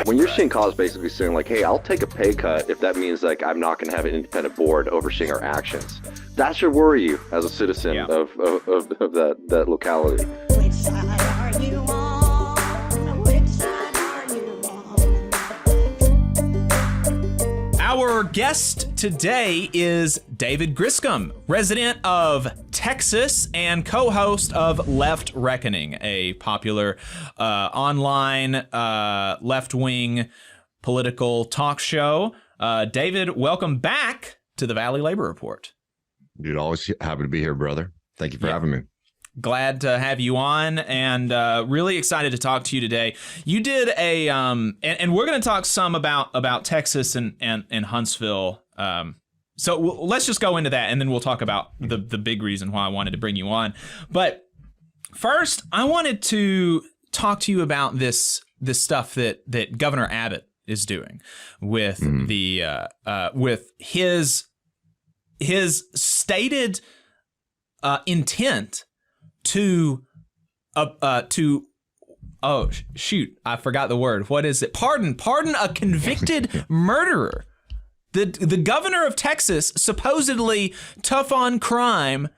when you're seeing cause basically saying like, hey, I'll take a pay cut if that means like I'm not going to have an independent board overseeing our actions, that should worry you as a citizen of that locality. Which side are you on? Which side are you on? Our guest today is David Griscom, resident of Texas and co-host of Left Reckoning, a popular online left-wing political talk show. David, welcome back to the Valley Labor Report. Dude, always happy to be here, brother. Thank you for having me. Glad to have you on, and really excited to talk to you today. You did a, and we're going to talk some about Texas and Huntsville. So let's just go into that, and then we'll talk about the big reason why I wanted to bring you on. But first, I wanted to talk to you about this stuff that Governor Abbott is doing with with his stated intent to oh shoot, I forgot the word. What is it? Pardon a convicted murderer. The governor of Texas, supposedly tough on crime,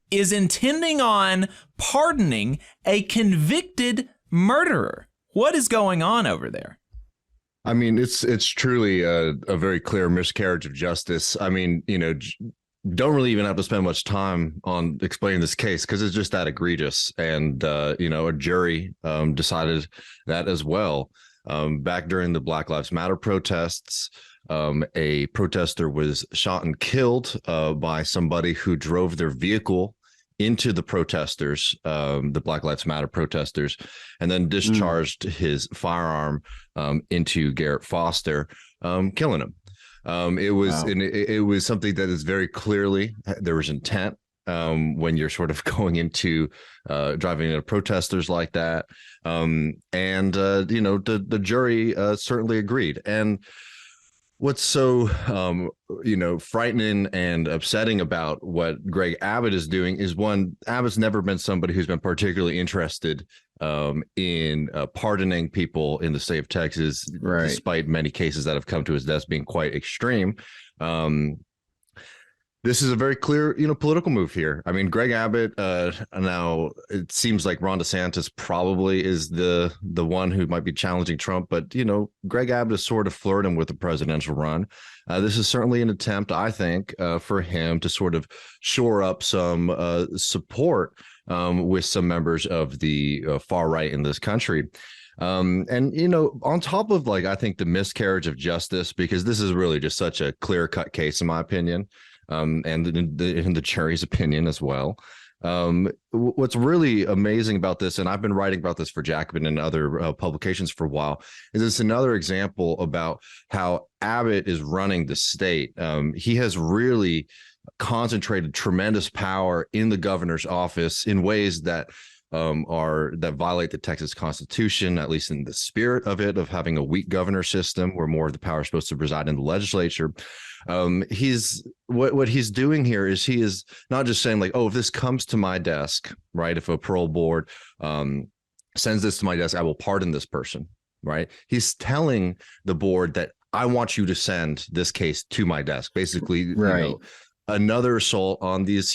is intending on pardoning a convicted murderer. What is going on over there? I mean, it's truly a very clear miscarriage of justice. I mean, don't really even have to spend much time on explaining this case because it's just that egregious. And, a jury decided that as well. Back during the Black Lives Matter protests, a protester was shot and killed by somebody who drove their vehicle into the protesters, the Black Lives Matter protesters, and then discharged his firearm into Garrett Foster, killing him. It was something that is very clearly there was intent when you're sort of going into driving into protesters like that. The jury certainly agreed. And what's so, frightening and upsetting about what Greg Abbott is doing is, one, Abbott's never been somebody who's been particularly interested in pardoning people in the state of Texas, despite many cases that have come to his desk being quite extreme. This is a very clear, political move here. I mean, Greg Abbott, now it seems like Ron DeSantis probably is the one who might be challenging Trump, but, Greg Abbott is sort of flirting with the presidential run. This is certainly an attempt, I think, for him to sort of shore up some support with some members of the far right in this country. On top of, I think the miscarriage of justice, because this is really just such a clear cut case, in my opinion, and in the jury's opinion as well. What's really amazing about this, and I've been writing about this for Jacobin and other publications for a while, is it's another example about how Abbott is running the state. He has really concentrated tremendous power in the governor's office in ways that violate the Texas Constitution, at least in the spirit of it, of having a weak governor system where more of the power is supposed to reside in the legislature. What he's doing here is he is not just saying if this comes to my desk, right? If a parole board sends this to my desk, I will pardon this person, right? He's telling the board that I want you to send this case to my desk, basically, another assault on these,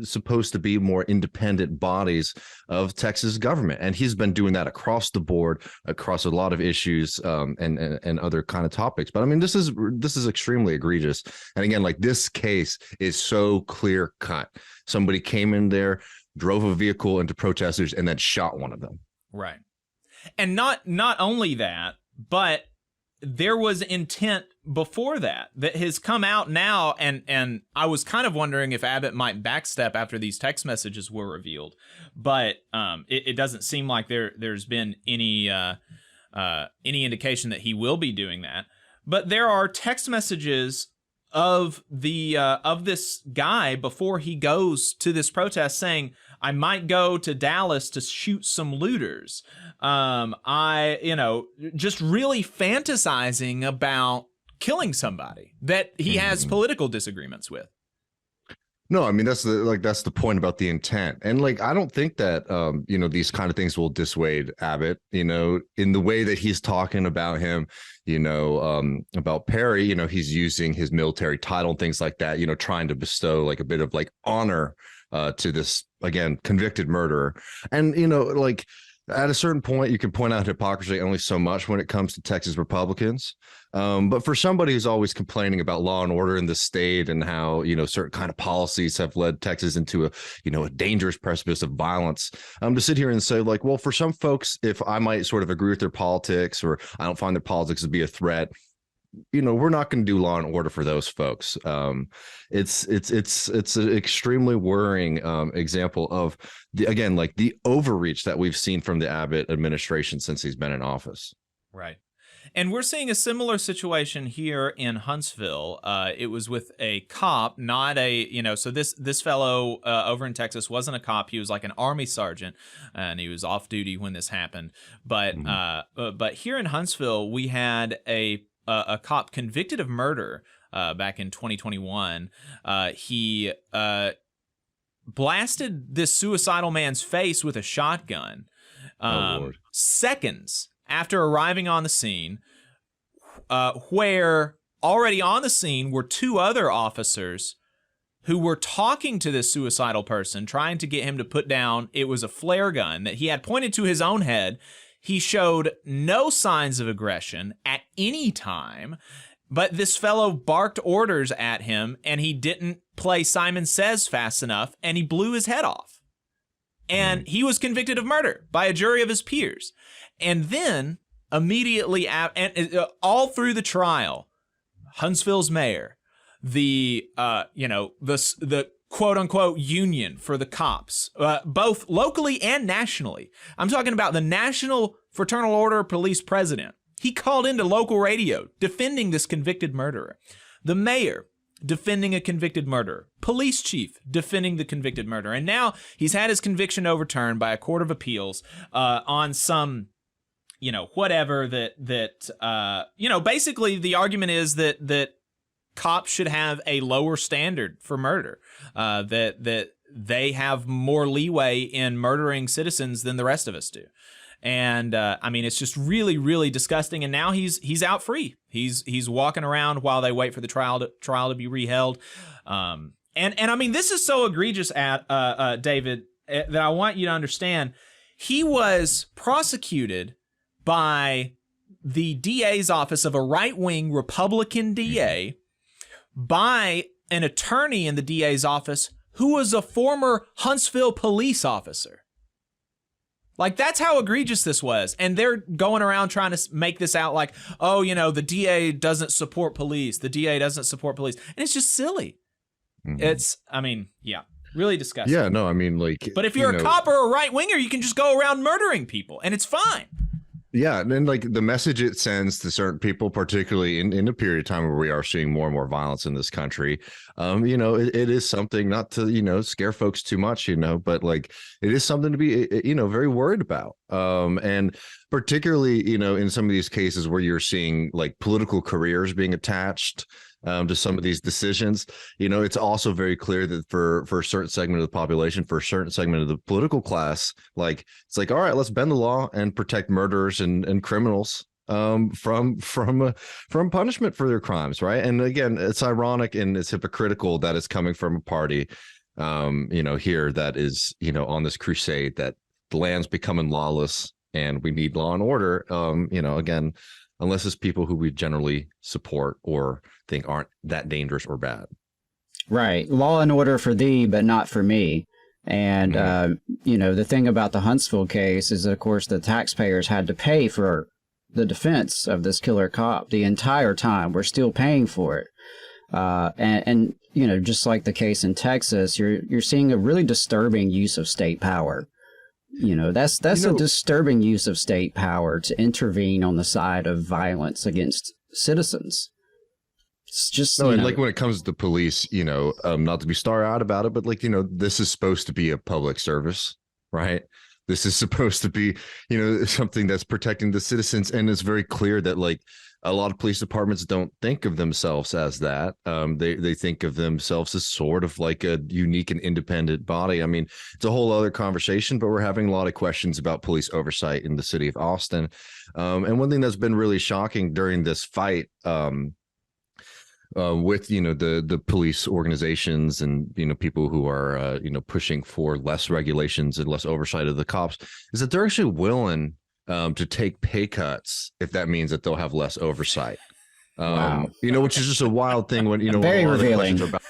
supposed to be more independent bodies of Texas government. And he's been doing that across the board, across a lot of issues and other kind of topics. But I mean, this is extremely egregious. And again, this case is so clear cut. Somebody came in there, drove a vehicle into protesters, and then shot one of them. Right. And not only that, but there was intent before that has come out now, and I was kind of wondering if Abbott might backstep after these text messages were revealed, but it doesn't seem like there's been any indication that he will be doing that. But there are text messages of this guy before he goes to this protest saying, I might go to Dallas to shoot some looters. Just really fantasizing about killing somebody that he has political disagreements with. No, I mean, that's the point about the intent. And like, I don't think that these kind of things will dissuade Abbott, in the way that he's talking about him, about Perry, he's using his military title and things like that, trying to bestow like a bit of like honor to this, again, convicted murderer. And like, at a certain point, you can point out hypocrisy only so much when it comes to Texas Republicans. But for somebody who's always complaining about law and order in the state and how, certain kind of policies have led Texas into a dangerous precipice of violence, to sit here and say like, well, for some folks, if I might sort of agree with their politics or I don't find their politics to be a threat, we're not going to do law and order for those folks. It's an extremely worrying example of the overreach that we've seen from the Abbott administration since he's been in office. Right. And we're seeing a similar situation here in Huntsville. It was with a cop, not a, so this fellow over in Texas wasn't a cop. He was like an Army sergeant, and he was off duty when this happened. But but here in Huntsville, we had a cop convicted of murder back in 2021. He blasted this suicidal man's face with a shotgun seconds after arriving on the scene, where already on the scene were two other officers who were talking to this suicidal person, trying to get him to put down. It was a flare gun that he had pointed to his own head. He showed no signs of aggression at any time, but this fellow barked orders at him, and he didn't play Simon Says fast enough, and he blew his head off. And he was convicted of murder by a jury of his peers. And then immediately, all through the trial, Huntsville's mayor, the quote unquote union for the cops, both locally and nationally. I'm talking about the National Fraternal Order of Police president. He called into local radio defending this convicted murderer. The mayor defending a convicted murderer. Police chief defending the convicted murderer. And now he's had his conviction overturned by a court of appeals on some, whatever that basically the argument is that cops should have a lower standard for murder, that they have more leeway in murdering citizens than the rest of us do. And it's just really, really disgusting. And now he's out free. He's walking around while they wait for the trial to be reheld. This is so egregious, David, that I want you to understand. He was prosecuted by the DA's office of a right-wing Republican DA, by an attorney in the DA's office who was a former Huntsville police officer. Like, that's how egregious this was. And they're going around trying to make this out like, oh, the DA doesn't support police. The DA doesn't support police. And it's just silly. Mm-hmm. It's, really disgusting. Yeah, no, but if you're a cop or a right winger, you can just go around murdering people and it's fine. Yeah, and then the message it sends to certain people, particularly in a period of time where we are seeing more and more violence in this country, it is something not to scare folks too much, but it is something to be very worried about, and particularly in some of these cases where you're seeing political careers being attached to some of these decisions. It's also very clear that for a certain segment of the population, for a certain segment of the political class, it's all right, let's bend the law and protect murderers and criminals from punishment for their crimes, right? And again, it's ironic and it's hypocritical that it's coming from a party here that is on this crusade that the land's becoming lawless and we need law and order. Again, unless it's people who we generally support or think aren't that dangerous or bad. Right. Law and order for thee, but not for me. And, the thing about the Huntsville case is, of course, the taxpayers had to pay for the defense of this killer cop the entire time. We're still paying for it. And just like the case in Texas, you're seeing a really disturbing use of state power. That's a disturbing use of state power to intervene on the side of violence against citizens. It's just and when it comes to police, not to be star-eyed about it, but this is supposed to be a public service, right? This is supposed to be, something that's protecting the citizens, and it's very clear that a lot of police departments don't think of themselves as that. They think of themselves as sort of like a unique and independent body. I mean, it's a whole other conversation, but we're having a lot of questions about police oversight in the city of Austin. And one thing that's been really shocking during this fight with the police organizations and people who are pushing for less regulations and less oversight of the cops is that they're actually willing to take pay cuts if that means that they'll have less oversight. Wow. Which is just a wild thing when Very when a lot of the revealing. questions are about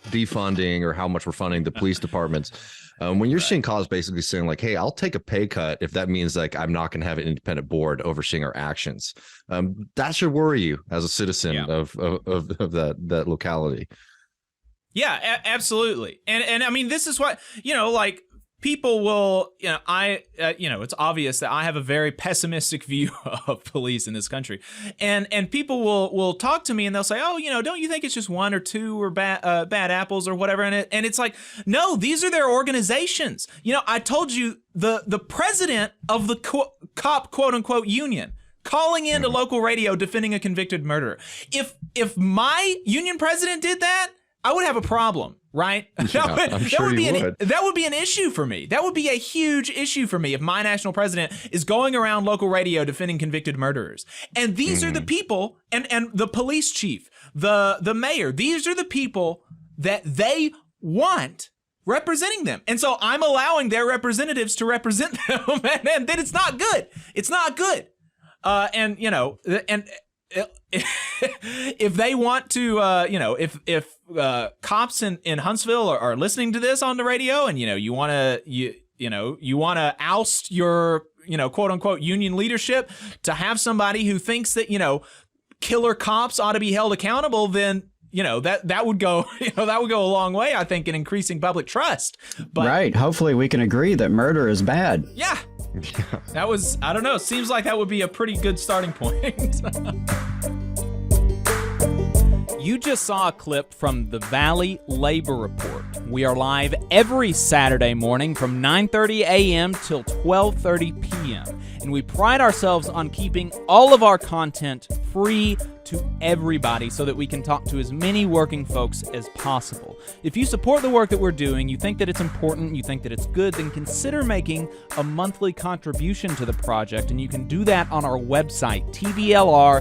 defunding or how much we're funding the police departments. When you're seeing cops basically saying like, hey, I'll take a pay cut if that means like I'm not going to have an independent board overseeing our actions. That should worry you as a citizen of that locality. Yeah, absolutely. And I mean, this is what, like people will, it's obvious that I have a very pessimistic view of police in this country. And people will talk to me and they'll say, oh, don't you think it's just one or two or bad apples or whatever? And it's like, no, these are their organizations. I told you the president of the cop quote unquote union calling into local radio defending a convicted murderer. If my union president did that, I would have a problem, right? That would be an issue for me. That would be a huge issue for me if my national president is going around local radio defending convicted murderers. And these are the people, and the police chief, the mayor, these are the people that they want representing them. And so I'm allowing their representatives to represent them, and then it's not good. It's not good. If they want to, if cops in Huntsville are listening to this on the radio, and you want to oust your quote unquote union leadership to have somebody who thinks that killer cops ought to be held accountable, then that would go that would go a long way, I think, in increasing public trust. But right. Hopefully, we can agree that murder is bad. Yeah. That was, I don't know, seems like that would be a pretty good starting point. You just saw a clip from the Valley Labor Report. We are live every Saturday morning from 9:30 a.m. till 12:30 p.m. And we pride ourselves on keeping all of our content free to everybody so that we can talk to as many working folks as possible. If you support the work that we're doing, you think that it's important, you think that it's good, then consider making a monthly contribution to the project, and you can do that on our website, tvlr.fm.